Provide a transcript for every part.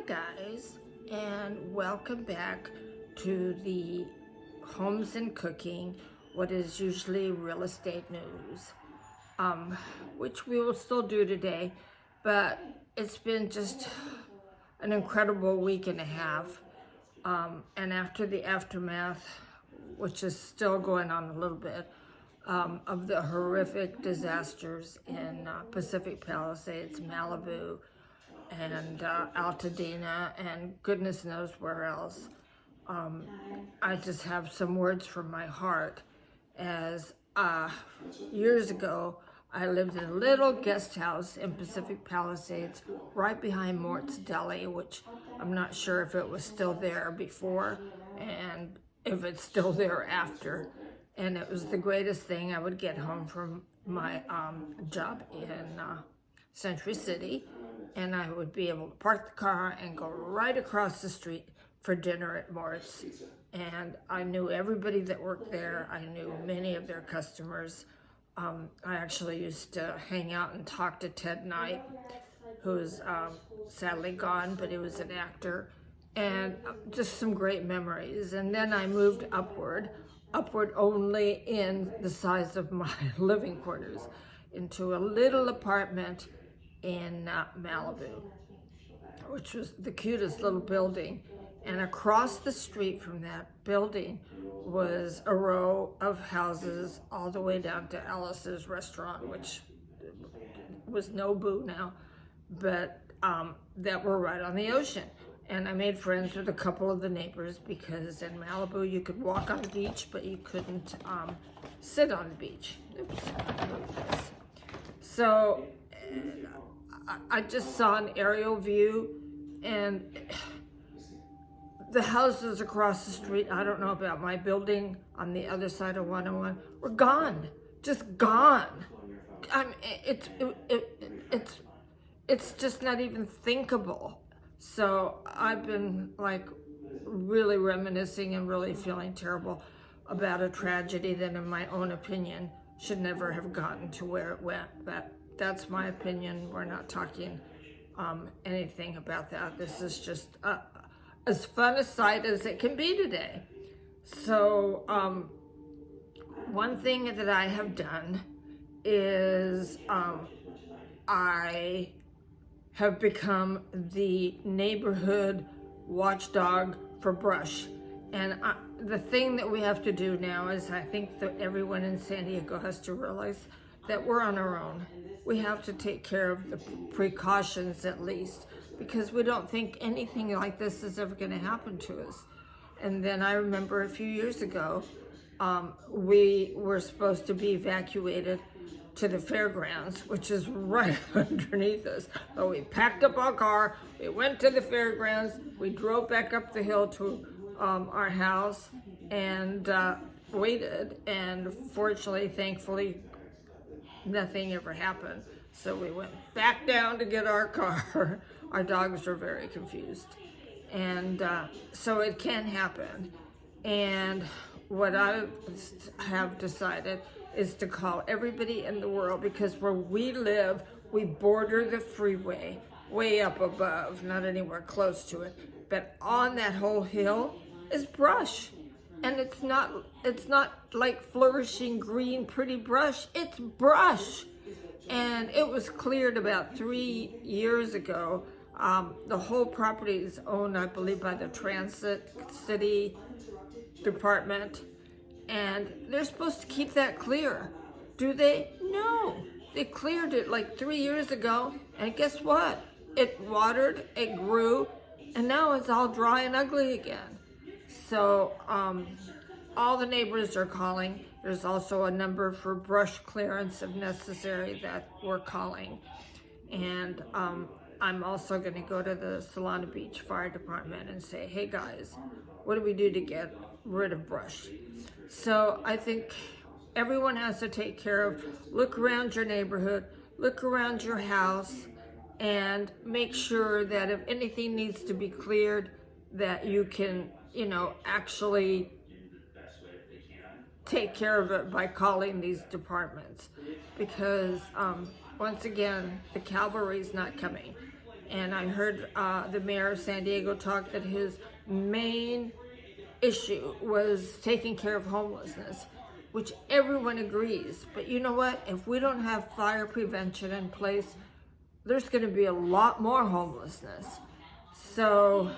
guys, and welcome back to the Homes and Cooking, what is usually real estate news, which we will still do today, but it's been just an incredible week and a half, and after the aftermath, which is still going on a little bit, of the horrific disasters in Pacific Palisades, Malibu, and Altadena, and goodness knows where else. I just have some words from my heart, as years ago I lived in a little guest house in Pacific Palisades right behind Mort's Deli, which I'm not sure if it was still there before and if it's still there after. And it was the greatest thing. I would get home from my job in Century City, and I would be able to park the car and go right across the street for dinner at Mort's. And I knew everybody that worked there. I knew many of their customers. I actually used to hang out and talk to Ted Knight, who's sadly gone, but he was an actor, and just some great memories. And then I moved upward only in the size of my living quarters, into a little apartment in Malibu, which was the cutest little building. And across the street from that building was a row of houses all the way down to Alice's restaurant, which was Nobu now, but that were right on the ocean. And I made friends with a couple of the neighbors, because in Malibu you could walk on the beach, but you couldn't sit on the beach. Oops, I moved this. So I just saw an aerial view, and the houses across the street, I don't know about my building on the other side of 101, were gone, just gone. I mean, it's just not even thinkable. So I've been like really reminiscing and really feeling terrible about a tragedy that, in my own opinion, should never have gotten to where it went. But that's my opinion. We're not talking anything about that. This is just as fun a sight as it can be today. So one thing that I have done is I have become the neighborhood watchdog for brush. And the thing that we have to do now is, I think that everyone in San Diego has to realize that we're on our own. We have to take care of the precautions at least, because we don't think anything like this is ever going to happen to us. And then I remember a few years ago, we were supposed to be evacuated to the fairgrounds, which is right underneath us. But we packed up our car, we went to the fairgrounds, we drove back up the hill to our house, and waited, and fortunately, thankfully, nothing ever happened. So we went back down to get our car. Our dogs were very confused. And so it can happen. And what I have decided is to call everybody in the world, because where we live, we border the freeway way up above, not anywhere close to it, but on that whole hill is brush. And it's not like flourishing green pretty brush, it's brush. And it was cleared about 3 years ago. The whole property is owned, I believe, by the Transit City Department, and they're supposed to keep that clear. Do they? No. They cleared it like 3 years ago, and guess what? It watered, it grew, and now it's all dry and ugly again. So all the neighbors are calling. There's also a number for brush clearance if necessary that we're calling. And I'm also going to go to the Solana Beach Fire Department and say, hey guys, what do we do to get rid of brush? So I think everyone has to take care of, look around your neighborhood, look around your house, and make sure that if anything needs to be cleared, that you can, actually take care of it by calling these departments. Because once again, the cavalry's not coming. And I heard the mayor of San Diego talk that his main issue was taking care of homelessness, which everyone agrees. But you know what? If we don't have fire prevention in place, there's going to be a lot more homelessness. So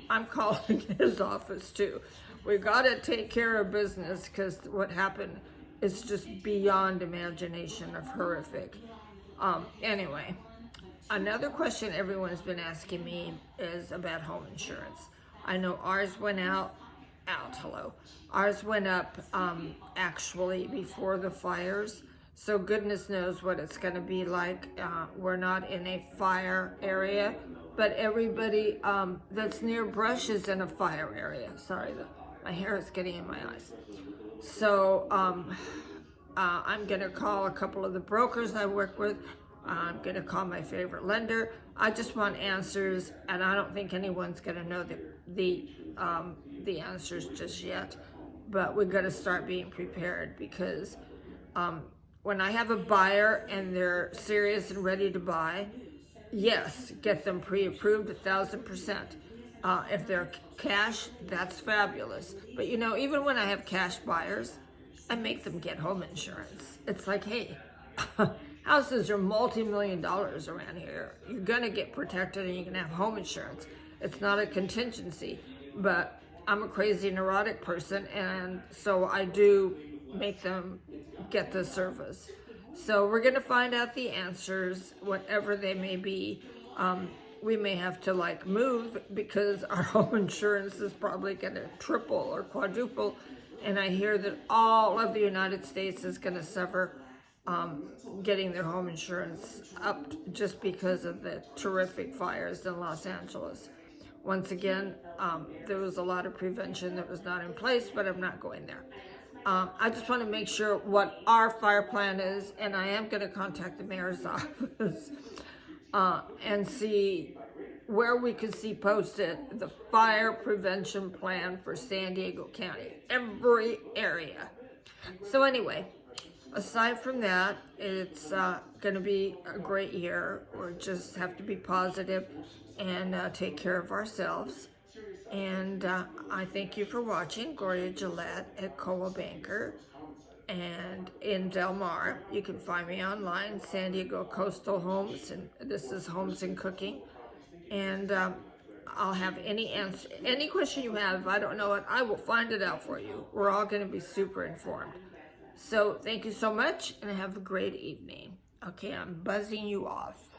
I'm calling his office too. We got to take care of business, because what happened is just beyond imagination of horrific. Anyway, another question everyone has been asking me is about home insurance. I know ours went ours went up actually before the fires, so goodness knows what it's going to be like. We're not in a fire area, but everybody that's near brush is in a fire area. Sorry, my hair is getting in my eyes. So I'm going to call a couple of the brokers I work with. I'm going to call my favorite lender. I just want answers, and I don't think anyone's going to know the answers just yet. But we've got to start being prepared, because when I have a buyer and they're serious and ready to buy, yes, get them pre-approved 1,000%. If they're cash, that's fabulous. But you know, even when I have cash buyers, I make them get home insurance. It's like, hey, houses are multi-million dollars around here. You're gonna get protected and you can have home insurance. It's not a contingency, but I'm a crazy neurotic person, and so I do make them get the service. So we're gonna find out the answers, whatever they may be. We may have to move, because our home insurance is probably gonna triple or quadruple. And I hear that all of the United States is gonna suffer getting their home insurance up, just because of the terrific fires in Los Angeles. Once again, there was a lot of prevention that was not in place, but I'm not going there. I just want to make sure what our fire plan is, and I am going to contact the mayor's office and see where we could see posted the fire prevention plan for San Diego County, every area. So anyway, aside from that, it's going to be a great year. We just have to be positive and take care of ourselves. And I thank you for watching. Gloria Gillette at Coa Banker and in Del Mar. You can find me online, San Diego Coastal Homes, and this is Homes and Cooking. And I'll have any question you have. If I don't know it, I will find it out for you. We're all going to be super informed. So thank you so much, and have a great evening. Okay, I'm buzzing you off.